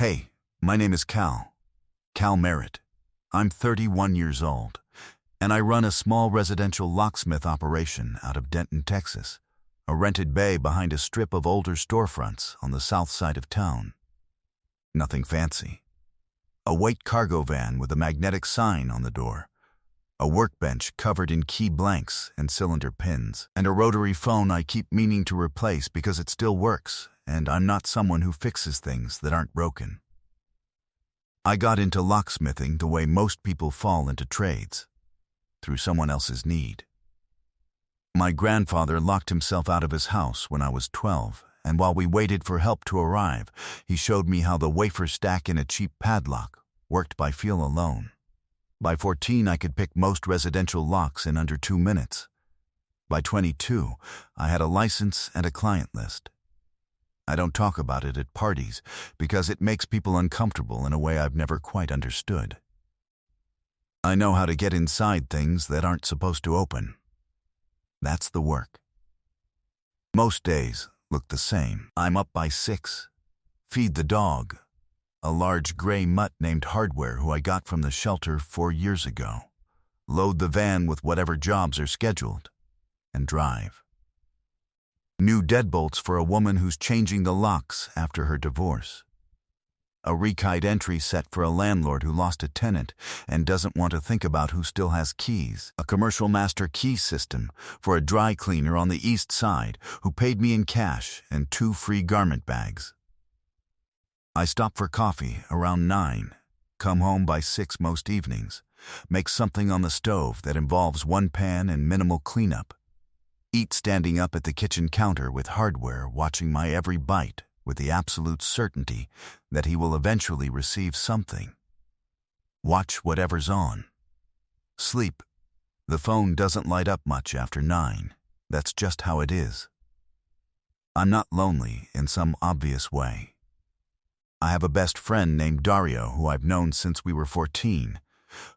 Hey, my name is Cal Merritt. I'm 31 years old, and I run a small residential locksmith operation out of Denton, Texas, a rented bay behind a strip of older storefronts on the south side of town. Nothing fancy. A white cargo van with a magnetic sign on the door, a workbench covered in key blanks and cylinder pins, and a rotary phone I keep meaning to replace because it still works, and I'm not someone who fixes things that aren't broken. I got into locksmithing the way most people fall into trades, through someone else's need. My grandfather locked himself out of his house when I was 12, and while we waited for help to arrive, he showed me how the wafer stack in a cheap padlock worked by feel alone. By 14, I could pick most residential locks in under 2 minutes. By 22, I had a license and a client list. I don't talk about it at parties because it makes people uncomfortable in a way I've never quite understood. I know how to get inside things that aren't supposed to open. That's the work. Most days look the same. I'm up by 6. Feed the dog, a large gray mutt named Hardware who I got from the shelter 4 years ago. Load the van with whatever jobs are scheduled, and drive. New deadbolts for a woman who's changing the locks after her divorce. A rekeyed entry set for a landlord who lost a tenant and doesn't want to think about who still has keys. A commercial master key system for a dry cleaner on the east side who paid me in cash and 2 free garment bags. I stop for coffee around 9, come home by 6 most evenings, make something on the stove that involves 1 pan and minimal cleanup. Eat standing up at the kitchen counter with Hardware watching my every bite with the absolute certainty that he will eventually receive something. Watch whatever's on. Sleep. The phone doesn't light up much after 9. That's just how it is. I'm not lonely in some obvious way. I have a best friend named Dario who I've known since we were 14,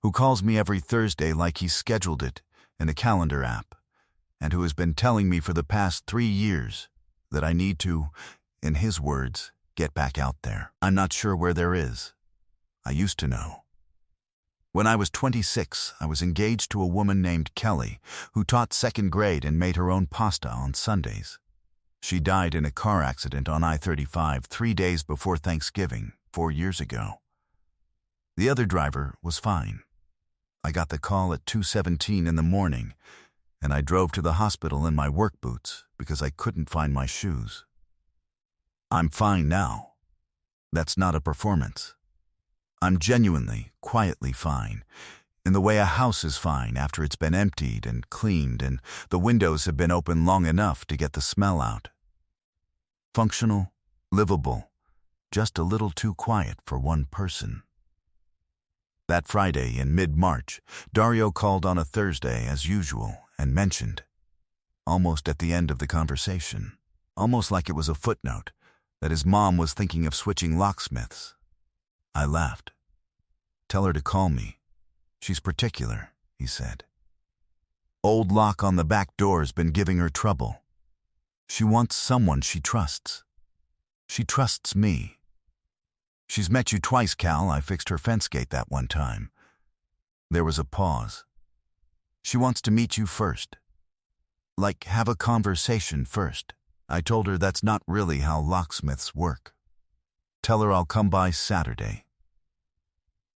who calls me every Thursday like he's scheduled it in a calendar app, and who has been telling me for the past 3 years that I need to, in his words, get back out there. I'm not sure where there is. I used to know. When I was 26, I was engaged to a woman named Kelly who taught 2nd grade and made her own pasta on Sundays. She died in a car accident on I-35 3 days before Thanksgiving 4 years ago. The other driver was fine. I got the call at 2:17 in the morning, and I drove to the hospital in my work boots because I couldn't find my shoes. I'm fine now. That's not a performance. I'm genuinely, quietly fine, in the way a house is fine after it's been emptied and cleaned and the windows have been open long enough to get the smell out. Functional, livable, just a little too quiet for one person. That Friday in mid-March, Dario called on a Thursday as usual and mentioned, almost at the end of the conversation, almost like it was a footnote, that his mom was thinking of switching locksmiths. I laughed. "Tell her to call me. She's particular," he said. "Old lock on the back door's been giving her trouble. She wants someone she trusts. She trusts me. She's met you twice, Cal. I fixed her fence gate that one time." There was a pause. "She wants to meet you first. Like, have a conversation first." I told her that's not really how locksmiths work. "Tell her I'll come by Saturday."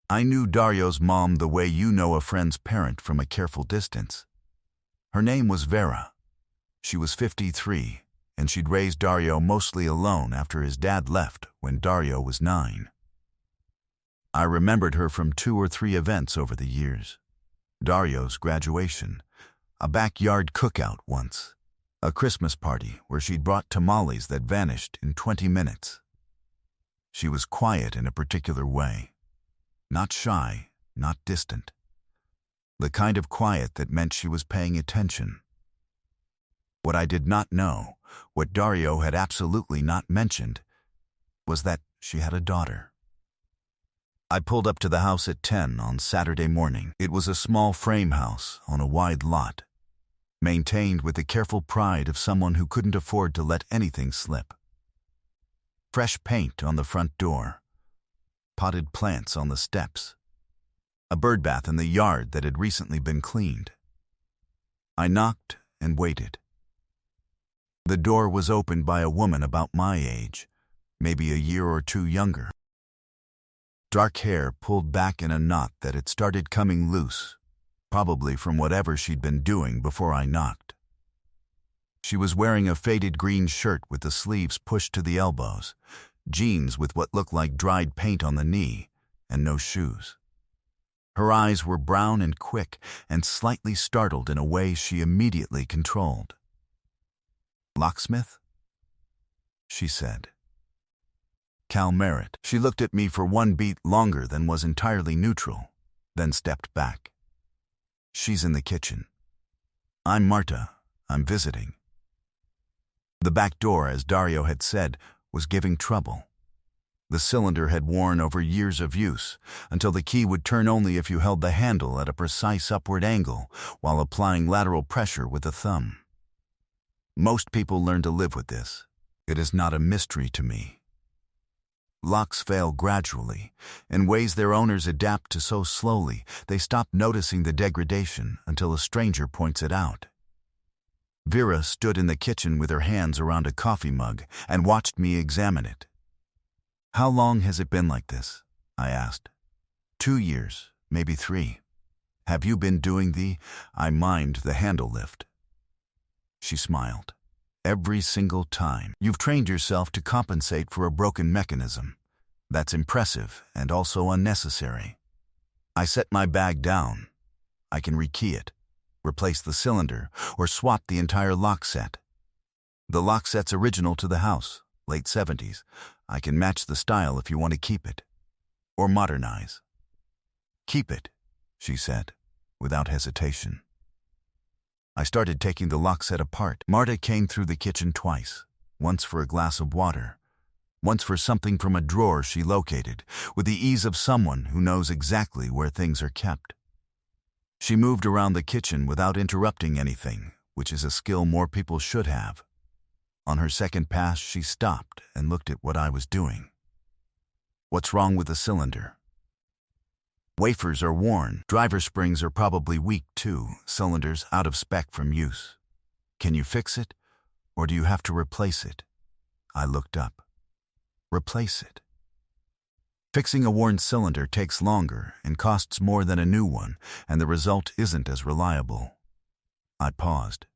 I knew Dario's mom the way you know a friend's parent from a careful distance. Her name was Vera. She was 53, and she'd raised Dario mostly alone after his dad left when Dario was 9. I remembered her from 2 or 3 events over the years. Dario's graduation, a backyard cookout once, a Christmas party where she'd brought tamales that vanished in 20 minutes. She was quiet in a particular way. Not shy, not distant. The kind of quiet that meant she was paying attention. What I did not know, what Dario had absolutely not mentioned, was that she had a daughter. I pulled up to the house at 10 on Saturday morning. It was a small frame house on a wide lot, maintained with the careful pride of someone who couldn't afford to let anything slip. Fresh paint on the front door, potted plants on the steps, a birdbath in the yard that had recently been cleaned. I knocked and waited. The door was opened by a woman about my age, maybe a year or two younger. Dark hair pulled back in a knot that had started coming loose, probably from whatever she'd been doing before I knocked. She was wearing a faded green shirt with the sleeves pushed to the elbows, jeans with what looked like dried paint on the knee, and no shoes. Her eyes were brown and quick and slightly startled in a way she immediately controlled. "Locksmith?" she said. "Cal Merritt." She looked at me for one beat longer than was entirely neutral, then stepped back. "She's in the kitchen. I'm Marta. I'm visiting." The back door, as Dario had said, was giving trouble. The cylinder had worn over years of use, until the key would turn only if you held the handle at a precise upward angle while applying lateral pressure with a thumb. Most people learn to live with this. It is not a mystery to me. Locks fail gradually, in ways their owners adapt to so slowly they stop noticing the degradation until a stranger points it out. Vera stood in the kitchen with her hands around a coffee mug and watched me examine it. "How long has it been like this?" I asked. 2 years, maybe 3. "Have you been doing I mimed the handle lift?" She smiled. "Every single time. You've trained yourself to compensate for a broken mechanism. That's impressive and also unnecessary." I set my bag down. "I can rekey it, replace the cylinder, or swap the entire lock set. The lock set's original to the house, late 70s. I can match the style if you want to keep it. Or modernize." "Keep it," she said, without hesitation. I started taking the lock set apart. Marta came through the kitchen twice, once for a glass of water, once for something from a drawer she located, with the ease of someone who knows exactly where things are kept. She moved around the kitchen without interrupting anything, which is a skill more people should have. On her second pass, she stopped and looked at what I was doing. "What's wrong with the cylinder?" "Wafers are worn. Driver springs are probably weak too. Cylinders out of spec from use. Can you fix it, or do you have to replace it?" I looked up. "Replace it." Fixing a worn cylinder takes longer and costs more than a new one, and the result isn't as reliable. I paused.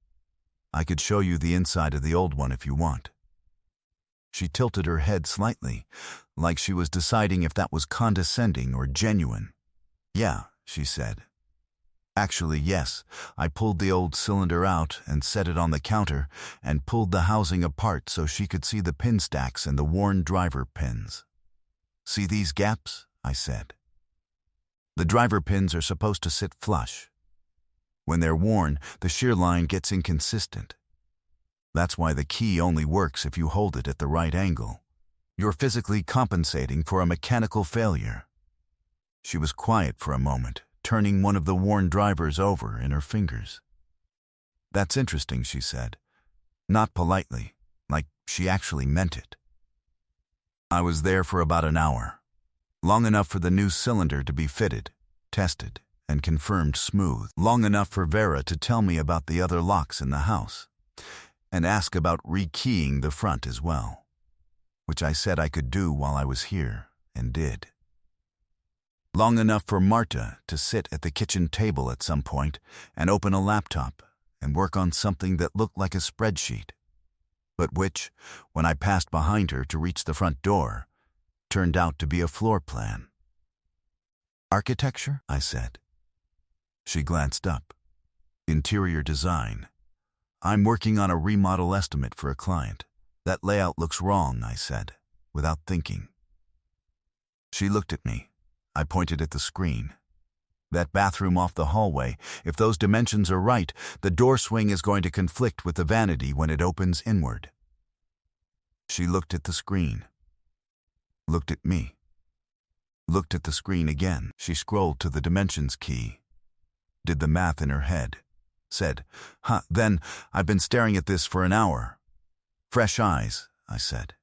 "I could show you the inside of the old one if you want." She tilted her head slightly, like she was deciding if that was condescending or genuine. "Yeah," she said. "Actually, yes." I pulled the old cylinder out and set it on the counter and pulled the housing apart so she could see the pin stacks and the worn driver pins. "See these gaps?" I said. The driver pins are supposed to sit flush. When they're worn, the shear line gets inconsistent. That's why the key only works if you hold it at the right angle. You're physically compensating for a mechanical failure. She was quiet for a moment, turning one of the worn drivers over in her fingers. "That's interesting," she said. Not politely, like she actually meant it. I was there for about an hour, long enough for the new cylinder to be fitted, tested, and confirmed smooth, long enough for Vera to tell me about the other locks in the house, and ask about rekeying the front as well, which I said I could do while I was here, and did. Long enough for Marta to sit at the kitchen table at some point and open a laptop and work on something that looked like a spreadsheet, but which, when I passed behind her to reach the front door, turned out to be a floor plan. "Architecture?" I said. She glanced up. "Interior design. I'm working on a remodel estimate for a client. That layout looks wrong," I said, without thinking. She looked at me. I pointed at the screen. "That bathroom off the hallway, if those dimensions are right, the door swing is going to conflict with the vanity when it opens inward." She looked at the screen. Looked at me. Looked at the screen again. She scrolled to the dimensions key. Did the math in her head. Said, Then, I've been staring at this for an hour." "Fresh eyes," I said.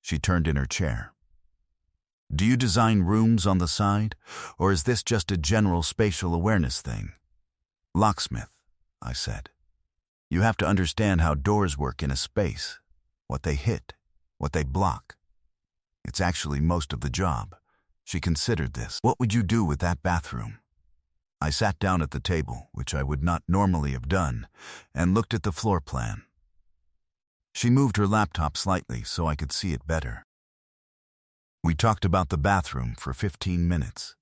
She turned in her chair. Do you design rooms on the side, or is this just a general spatial awareness thing? Locksmith, I said. You have to understand how doors work in a space, what they hit, what they block. It's actually most of the job. She considered this. What would you do with that bathroom? I sat down at the table, which I would not normally have done, and looked at the floor plan. She moved her laptop slightly so I could see it better. We talked about the bathroom for 15 minutes.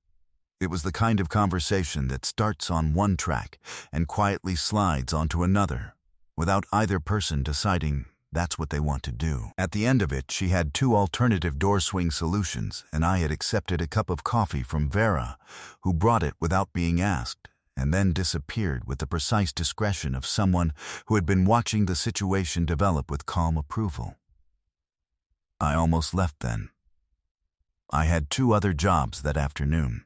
It was the kind of conversation that starts on one track and quietly slides onto another, without either person deciding that's what they want to do. At the end of it, she had 2 alternative door swing solutions, and I had accepted a cup of coffee from Vera, who brought it without being asked, and then disappeared with the precise discretion of someone who had been watching the situation develop with calm approval. I almost left then. I had 2 other jobs that afternoon.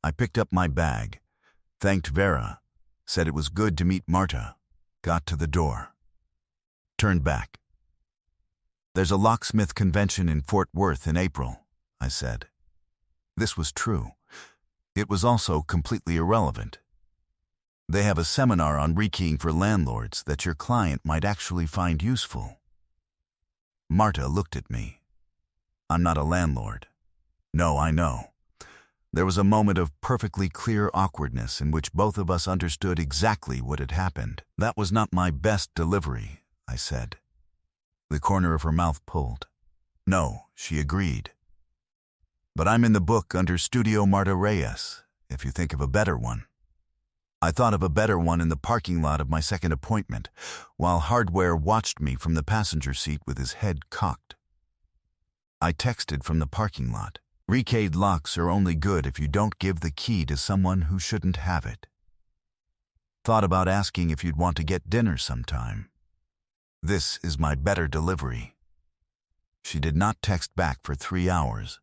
I picked up my bag, thanked Vera, said it was good to meet Marta, got to the door. Turned back. There's a locksmith convention in Fort Worth in April, I said. This was true. It was also completely irrelevant. They have a seminar on rekeying for landlords that your client might actually find useful. Marta looked at me. I'm not a landlord. No, I know. There was a moment of perfectly clear awkwardness in which both of us understood exactly what had happened. That was not my best delivery, I said. The corner of her mouth pulled. No, she agreed. But I'm in the book under Studio Marta Reyes, if you think of a better one. I thought of a better one in the parking lot of my second appointment, while Hardware watched me from the passenger seat with his head cocked. I texted from the parking lot. Rekeyed locks are only good if you don't give the key to someone who shouldn't have it. Thought about asking if you'd want to get dinner sometime. This is my better delivery. She did not text back for 3 hours,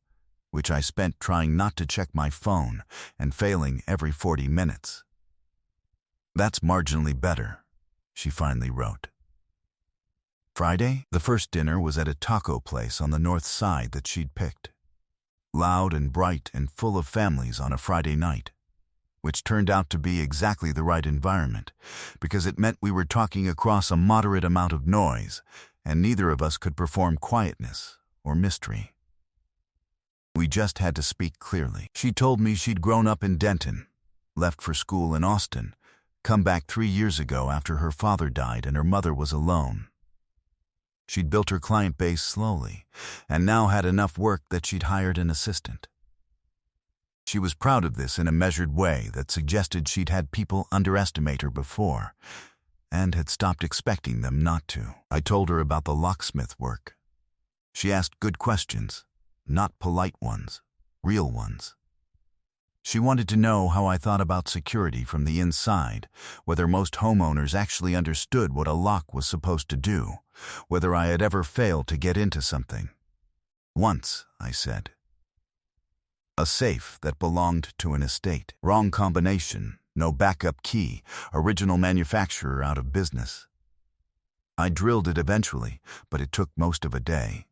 which I spent trying not to check my phone and failing every 40 minutes. That's marginally better, she finally wrote. Friday, the first dinner was at a taco place on the north side that she'd picked. Loud and bright and full of families on a Friday night, which turned out to be exactly the right environment, because it meant we were talking across a moderate amount of noise, and neither of us could perform quietness or mystery. We just had to speak clearly. She told me she'd grown up in Denton, left for school in Austin, come back 3 years ago after her father died and her mother was alone. She'd built her client base slowly, and now had enough work that she'd hired an assistant. She was proud of this in a measured way that suggested she'd had people underestimate her before, and had stopped expecting them not to. I told her about the locksmith work. She asked good questions, not polite ones, real ones. She wanted to know how I thought about security from the inside, whether most homeowners actually understood what a lock was supposed to do, whether I had ever failed to get into something. Once, I said. A safe that belonged to an estate. Wrong combination, no backup key, original manufacturer out of business. I drilled it eventually, but it took most of a day.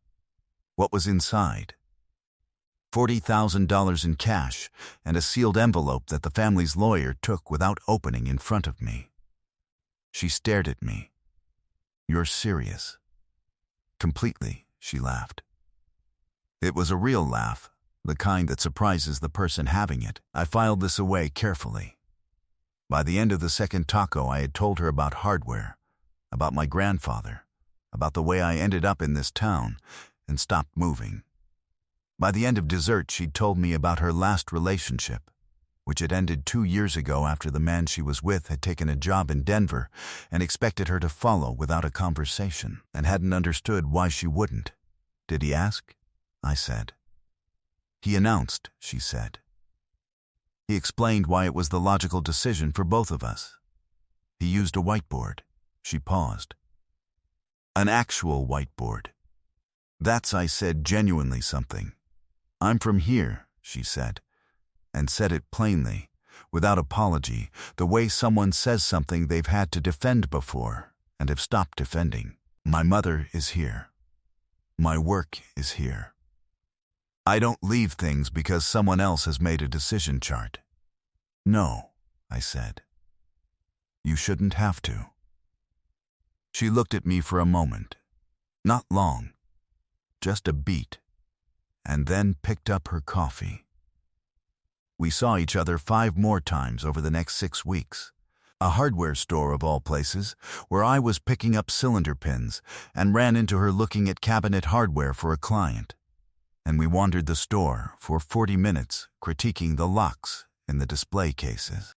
What was inside? $40,000 in cash and a sealed envelope that the family's lawyer took without opening in front of me. She stared at me. You're serious? Completely, she laughed. It was a real laugh, the kind that surprises the person having it. I filed this away carefully. By the end of the second taco, I had told her about Hardware, about my grandfather, about the way I ended up in this town, and stopped moving. By the end of dessert, she'd told me about her last relationship, which had ended 2 years ago after the man she was with had taken a job in Denver and expected her to follow without a conversation, and hadn't understood why she wouldn't. Did he ask? I said. He announced, she said. He explained why it was the logical decision for both of us. He used a whiteboard. She paused. An actual whiteboard. That's, I said, genuinely something. I'm from here, she said, and said it plainly, without apology, the way someone says something they've had to defend before and have stopped defending. My mother is here. My work is here. I don't leave things because someone else has made a decision chart. No, I said. You shouldn't have to. She looked at me for a moment. Not long. Just a beat. And then picked up her coffee. We saw each other 5 more times over the next 6 weeks. A hardware store of all places, where I was picking up cylinder pins and ran into her looking at cabinet hardware for a client. And we wandered the store for 40 minutes critiquing the locks in the display cases.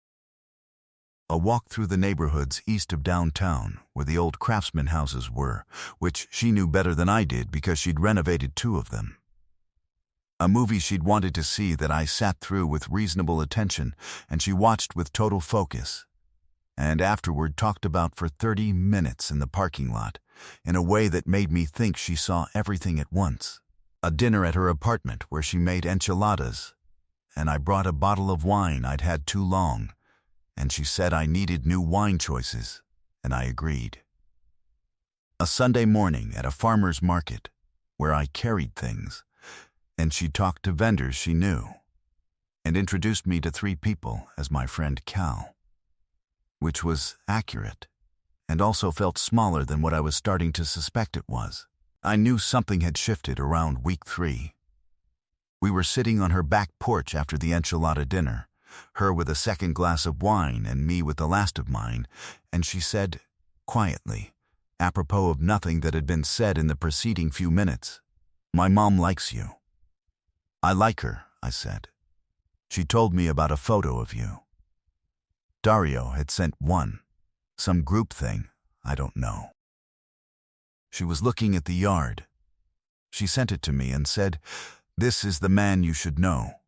A walk through the neighborhoods east of downtown where the old craftsman houses were, which she knew better than I did because she'd renovated 2 of them. A movie she'd wanted to see that I sat through with reasonable attention and she watched with total focus, and afterward talked about for 30 minutes in the parking lot in a way that made me think she saw everything at once. A dinner at her apartment where she made enchiladas, and I brought a bottle of wine I'd had too long, and she said I needed new wine choices, and I agreed. A Sunday morning at a farmer's market where I carried things, and she talked to vendors she knew, and introduced me to 3 people as my friend Cal, which was accurate, and also felt smaller than what I was starting to suspect it was. I knew something had shifted around week 3. We were sitting on her back porch after the enchilada dinner, her with a second glass of wine and me with the last of mine, and she said, quietly, apropos of nothing that had been said in the preceding few minutes, "My mom likes you." "I like her," I said. "She told me about a photo of you." Dario had sent one. Some group thing, I don't know. She was looking at the yard. She sent it to me and said, "This is the man you should know."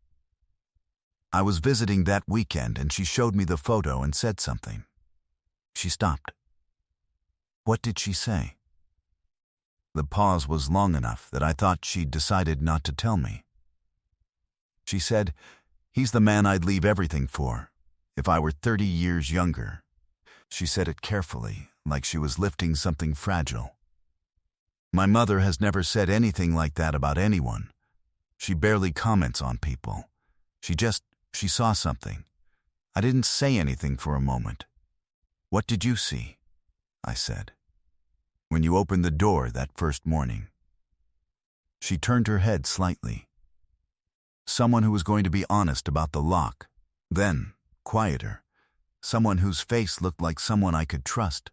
I was visiting that weekend and she showed me the photo and said something. She stopped. What did she say? The pause was long enough that I thought she'd decided not to tell me. She said, "He's the man I'd leave everything for, if I were 30 years younger." She said it carefully, like she was lifting something fragile. My mother has never said anything like that about anyone. She barely comments on people. She saw something. I didn't say anything for a moment. "What did you see?" I said. "When you opened the door that first morning." She turned her head slightly. Someone who was going to be honest about the lock. Then, quieter. Someone whose face looked like someone I could trust.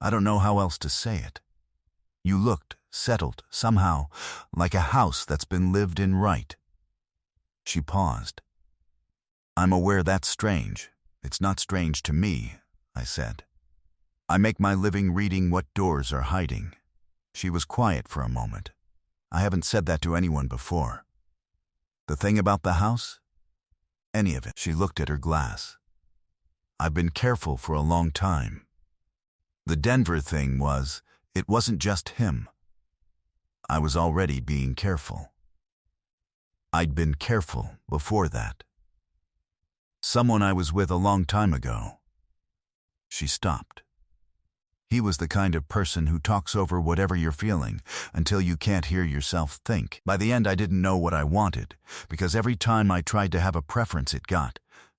I don't know how else to say it. You looked settled, somehow, like a house that's been lived in right. She paused. "I'm aware that's strange. It's not strange to me," I said. "I make my living reading what doors are hiding." She was quiet for a moment. I haven't said that to anyone before. "The thing about the house? Any of it?" She looked at her glass. "I've been careful for a long time. The Denver thing it wasn't just him. I was already being careful. I'd been careful before that. Someone I was with a long time ago." She stopped. "He was the kind of person who talks over whatever you're feeling until you can't hear yourself think. By the end I didn't know what I wanted, because every time I tried to have a preference it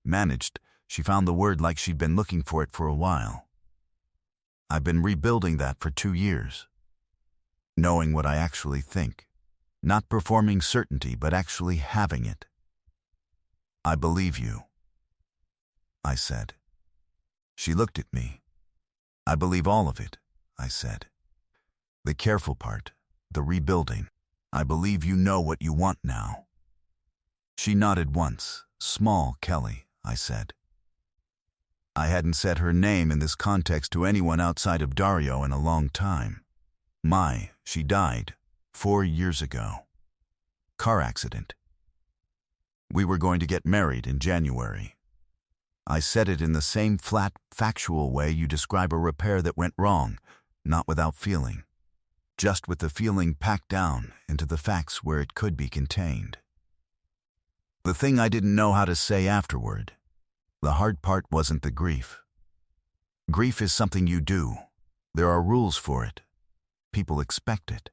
managed. She found the word like she'd been looking for it for a while. I've been rebuilding that for 2 years. Knowing what I actually think. Not performing certainty, but actually having it." "I believe you," I said. She looked at me. "I believe all of it," I said. "The careful part, the rebuilding. I believe you know what you want now." She nodded once. "Small Kelly," I said. I hadn't said her name in this context to anyone outside of Dario in a long time. She died 4 years ago. Car accident. We were going to get married in January. I said it in the same flat, factual way you describe a repair that went wrong, not without feeling. Just with the feeling packed down into the facts where it could be contained. The thing I didn't know how to say afterward. The hard part wasn't the grief. Grief is something you do. There are rules for it. People expect it.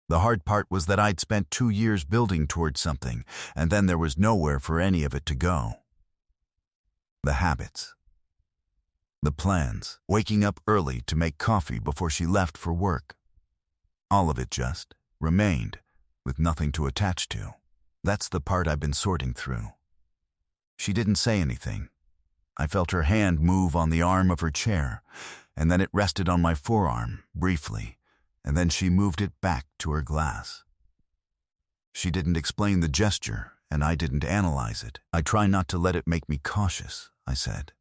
The hard part was that I'd spent 2 years building towards something, and then there was nowhere for any of it to go. The habits. The plans. Waking up early to make coffee before she left for work. All of it just remained, with nothing to attach to. That's the part I've been sorting through. She didn't say anything. I felt her hand move on the arm of her chair, and then it rested on my forearm, briefly, and then she moved it back to her glass. She didn't explain the gesture, and I didn't analyze it. I try not to let it make me cautious, I said.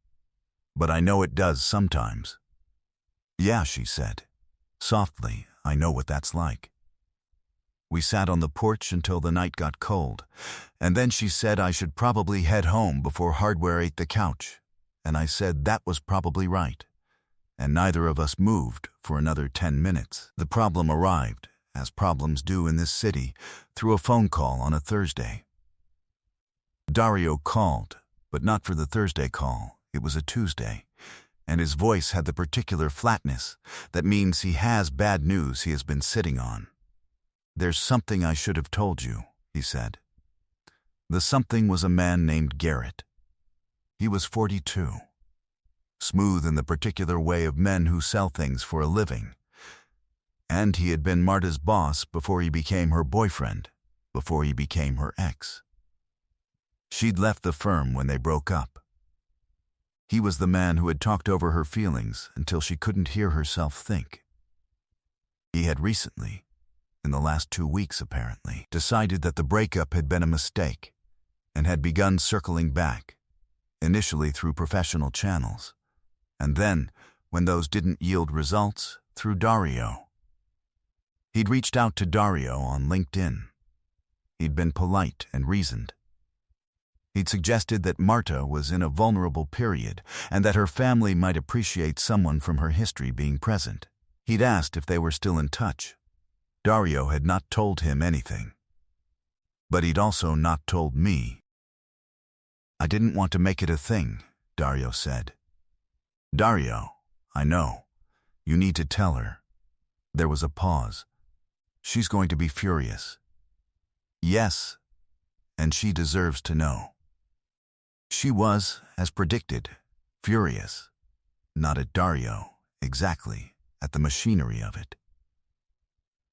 But I know it does sometimes. Yeah, she said. Softly, I know what that's like. We sat on the porch until the night got cold, and then she said I should probably head home before Hardware ate the couch, and I said that was probably right. And neither of us moved for another 10 minutes. The problem arrived, as problems do in this city, through a phone call on a Thursday. Dario called, but not for the Thursday call. It was a Tuesday, and his voice had the particular flatness that means he has bad news he has been sitting on. "There's something I should have told you," he said. The something was a man named Garrett. He was 42. Smooth in the particular way of men who sell things for a living. And he had been Marta's boss before he became her boyfriend, before he became her ex. She'd left the firm when they broke up. He was the man who had talked over her feelings until she couldn't hear herself think. He had recently, in the last 2 weeks apparently, decided that the breakup had been a mistake and had begun circling back, initially through professional channels, and then, when those didn't yield results, through Dario. He'd reached out to Dario on LinkedIn. He'd been polite and reasoned. He'd suggested that Marta was in a vulnerable period and that her family might appreciate someone from her history being present. He'd asked if they were still in touch. Dario had not told him anything. But he'd also not told me. "I didn't want to make it a thing," Dario said. "Dario, I know. You need to tell her." There was a pause. "She's going to be furious." "Yes, and she deserves to know." She was, as predicted, furious. Not at Dario, exactly, at the machinery of it.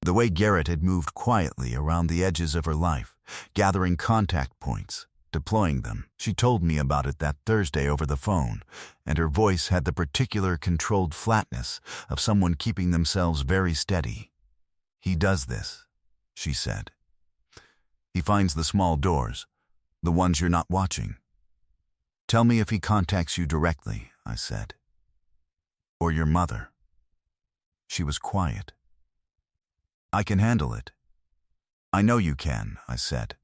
The way Garrett had moved quietly around the edges of her life, gathering contact points, deploying them. She told me about it that Thursday over the phone, and her voice had the particular controlled flatness of someone keeping themselves very steady. "He does this," she said. "He finds the small doors, the ones you're not watching. Tell me if he contacts you directly," I said. "Or your mother." She was quiet. "I can handle it." "I know you can," I said.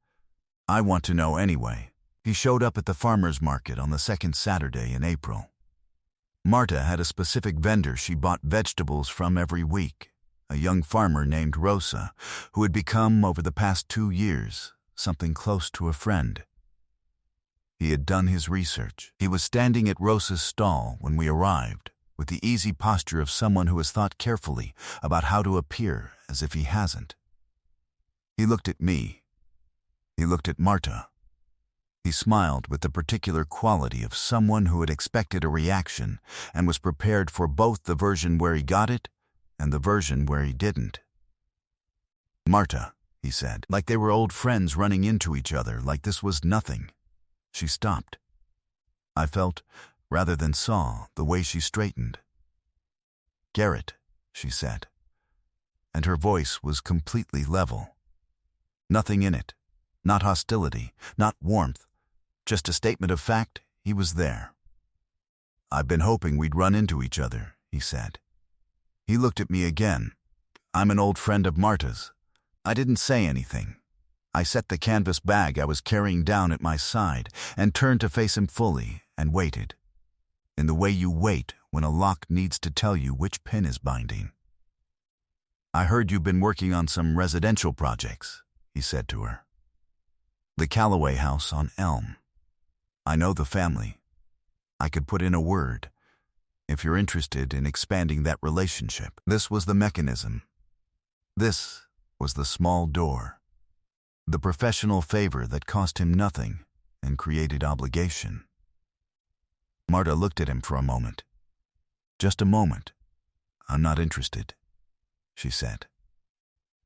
"I want to know anyway." He showed up at the farmer's market on the second Saturday in April. Marta had a specific vendor she bought vegetables from every week, a young farmer named Rosa, who had become, over the past 2 years, something close to a friend. He had done his research. He was standing at Rosa's stall when we arrived, with the easy posture of someone who has thought carefully about how to appear as if he hasn't. He looked at me. He looked at Marta. He smiled with the particular quality of someone who had expected a reaction and was prepared for both the version where he got it and the version where he didn't. "Marta," he said, like they were old friends running into each other, like this was nothing. She stopped. I felt, rather than saw, the way she straightened. "Garrett," she said, and her voice was completely level. Nothing in it, not hostility, not warmth, just a statement of fact. He was there. "I've been hoping we'd run into each other," he said. He looked at me again. "I'm an old friend of Marta's." I didn't say anything. I set the canvas bag I was carrying down at my side and turned to face him fully and waited, in the way you wait when a lock needs to tell you which pin is binding. "I heard you've been working on some residential projects," he said to her. "The Calloway house on Elm. I know the family. I could put in a word, if you're interested in expanding that relationship." This was the mechanism. This was the small door. The professional favor that cost him nothing and created obligation. Marta looked at him for a moment. "Just a moment. I'm not interested," she said.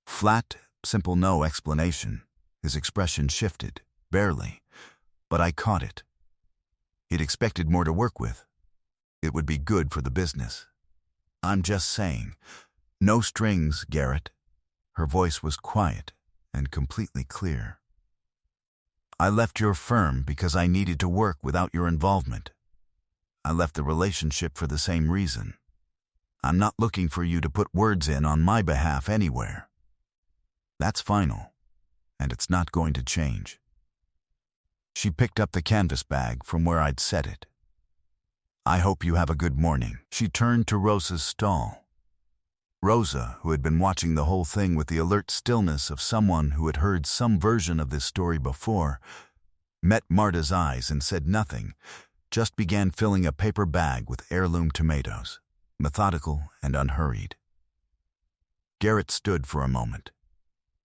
Flat, simple, no explanation. His expression shifted, barely, but I caught it. He'd expected more to work with. It would be good for the business. "I'm just saying. No strings, Garrett." Her voice was quiet and completely clear. "I left your firm because I needed to work without your involvement. I left the relationship for the same reason. I'm not looking for you to put words in on my behalf anywhere. That's final, and it's not going to change." She picked up the canvas bag from where I'd set it. "I hope you have a good morning." She turned to Rosa's stall. Rosa, who had been watching the whole thing with the alert stillness of someone who had heard some version of this story before, met Marta's eyes and said nothing, just began filling a paper bag with heirloom tomatoes, methodical and unhurried. Garrett stood for a moment.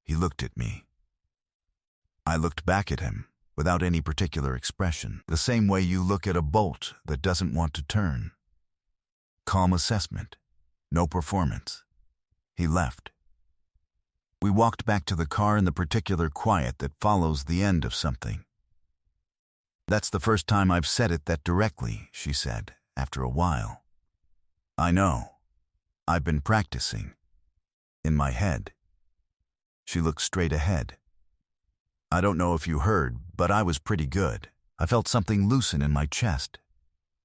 He looked at me. I looked back at him, without any particular expression, the same way you look at a bolt that doesn't want to turn. Calm assessment. No performance. He left. We walked back to the car in the particular quiet that follows the end of something. "That's the first time I've said it that directly," she said, after a while. "I know. I've been practicing. In my head." She looked straight ahead. "I don't know if you heard, but I was pretty good. I felt something loosen in my chest."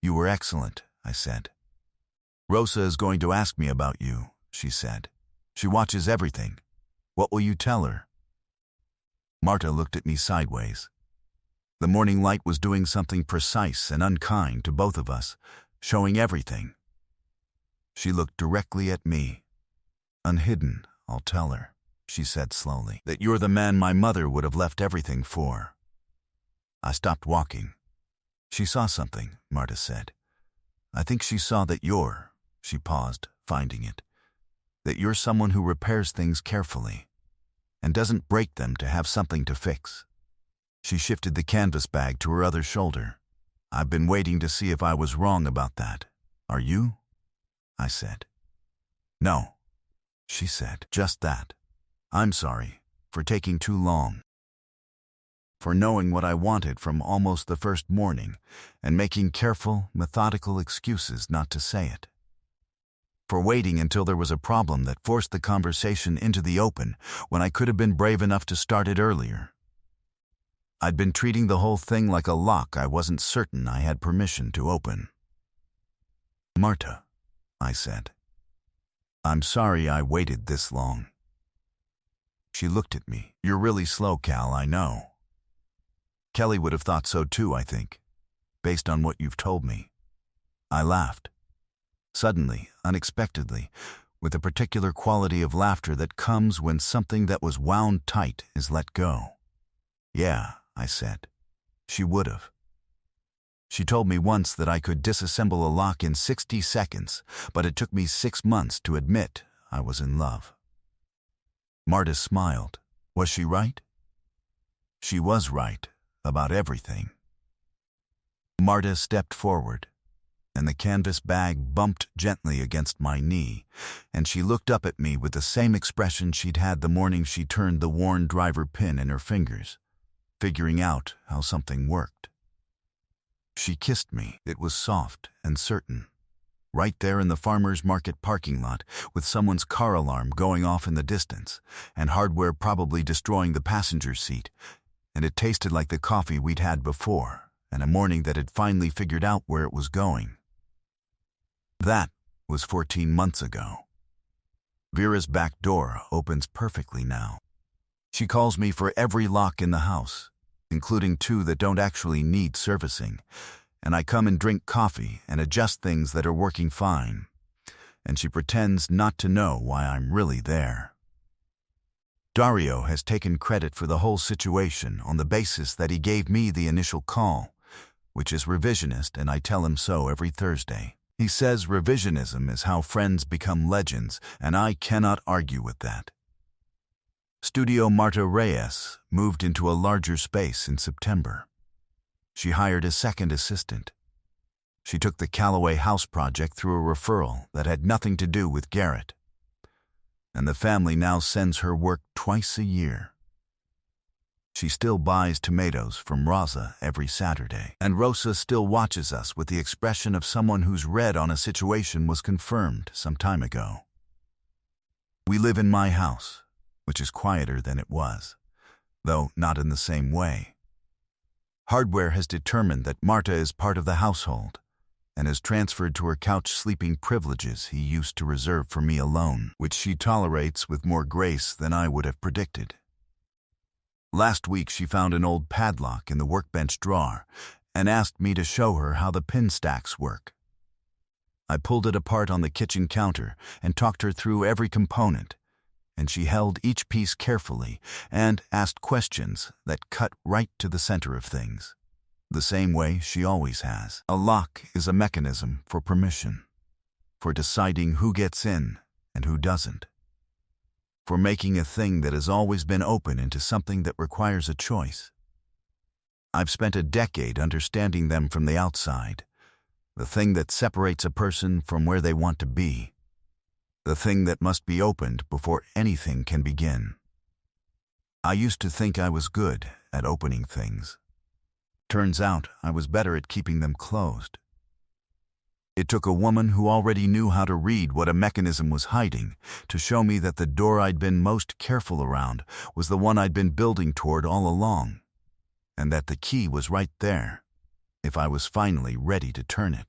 "You were excellent," I said. "Rosa is going to ask me about you," she said. "She watches everything. What will you tell her?" Marta looked at me sideways. The morning light was doing something precise and unkind to both of us, showing everything. She looked directly at me. "Unhidden, I'll tell her," she said slowly, "that you're the man my mother would have left everything for." I stopped walking. "She saw something," Marta said. "I think she saw that you're," she paused, finding it, "that you're someone who repairs things carefully and doesn't break them to have something to fix." She shifted the canvas bag to her other shoulder. "I've been waiting to see if I was wrong about that. Are you?" I said. "No," she said, "just that. I'm sorry for taking too long. For knowing what I wanted from almost the first morning and making careful, methodical excuses not to say it. For waiting until there was a problem that forced the conversation into the open when I could have been brave enough to start it earlier. I'd been treating the whole thing like a lock I wasn't certain I had permission to open." "Marta," I said, "I'm sorry I waited this long." She looked at me. "You're really slow, Cal, I know. Kelly would have thought so too, I think, based on what you've told me." I laughed. Suddenly, unexpectedly, with a particular quality of laughter that comes when something that was wound tight is let go. "Yeah," I said. "She would have. She told me once that I could disassemble a lock in 60 seconds, but it took me 6 months to admit I was in love." Marta smiled. "Was she right?" "She was right about everything." Marta stepped forward, and the canvas bag bumped gently against my knee, and she looked up at me with the same expression she'd had the morning she turned the worn driver pin in her fingers, figuring out how something worked. She kissed me. It was soft and certain. Right there in the farmer's market parking lot, with someone's car alarm going off in the distance, and hardware probably destroying the passenger seat, and it tasted like the coffee we'd had before, and a morning that had finally figured out where it was going. That was 14 months ago. Vera's back door opens perfectly now. She calls me for every lock in the house, including 2 that don't actually need servicing, and I come and drink coffee and adjust things that are working fine, and she pretends not to know why I'm really there. Dario has taken credit for the whole situation on the basis that he gave me the initial call, which is revisionist, and I tell him so every Thursday. He says revisionism is how friends become legends, and I cannot argue with that. Studio Marta Reyes moved into a larger space in September. She hired a second assistant. She took the Callaway House project through a referral that had nothing to do with Garrett. And the family now sends her work twice a year. She still buys tomatoes from Rosa every Saturday, and Rosa still watches us with the expression of someone whose read on a situation was confirmed some time ago. We live in my house, which is quieter than it was, though not in the same way. Hardware has determined that Marta is part of the household and has transferred to her couch sleeping privileges he used to reserve for me alone, which she tolerates with more grace than I would have predicted. Last week she found an old padlock in the workbench drawer and asked me to show her how the pin stacks work. I pulled it apart on the kitchen counter and talked her through every component, and she held each piece carefully and asked questions that cut right to the center of things, the same way she always has. A lock is a mechanism for permission, for deciding who gets in and who doesn't, for making a thing that has always been open into something that requires a choice. I've spent a decade understanding them from the outside, the thing that separates a person from where they want to be, the thing that must be opened before anything can begin. I used to think I was good at opening things. Turns out I was better at keeping them closed. It took a woman who already knew how to read what a mechanism was hiding to show me that the door I'd been most careful around was the one I'd been building toward all along, and that the key was right there, if I was finally ready to turn it.